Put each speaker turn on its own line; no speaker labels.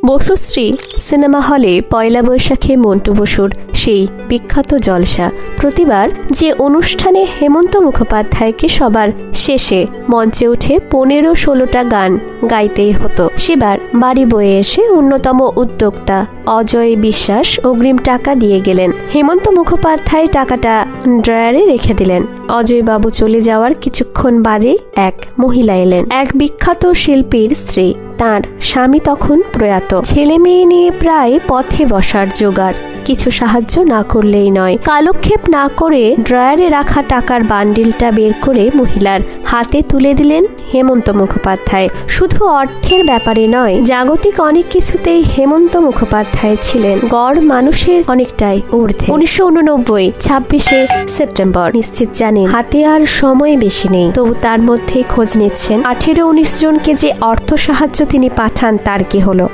Basusree cinema হলে পয়লা বৈশাখে মন্টু বসুর সেই বিখ্যাত জলসা। প্রতিবার যে অনুষ্ঠানে হেমন্ত মুখোপাধ্যায়কে সবার শেষে মঞ্চে উঠে 15-16টা গান গাইতেই হতো, সেবার বাড়ি বয়ে এসে অন্যতম উদ্যোক্তা অজয় বিশ্বাস অগ্রিম টাকা দিয়ে গেলেন। হেমন্ত মুখোপাধ্যায় টাকাটা ড্রয়ারে রেখে দিলেন। অজয়বাবু চলে যাওয়ার কিছুক্ষণ বাদে এক মহিলা এলেন, এক বিখ্যাত শিল্পীর স্ত্রী। তার স্বামী তখন প্রয়াত, ছেলে মেয়ে নিয়ে প্রায় পথে বসার জোগাড়। কিছু সাহায্য না করলেই নয়। কালক্ষেপ না করে ড্রয়ারে রাখা টাকার বান্ডিলটা বের করে মহিলার হাতে তুলে দিলেন হেমন্ত মুখোপাধ্যায়। শুধু অর্থের ব্যাপারে নয়, জাগতিক অনেক কিছুতেই হেমন্ত মুখোপাধ্যায় ছিলেন গড় মানুষের অনেকটাই ঊর্ধ্বে। 1989 26শে সেপ্টেম্বর। নিশ্চিত জানেন হাতে আর সময় বেশি নেই, তবু তার মধ্যে খোঁজ নিচ্ছেন 18-19 জনকে যে অর্থ সাহায্য তিনি পাঠান তার কি হলো।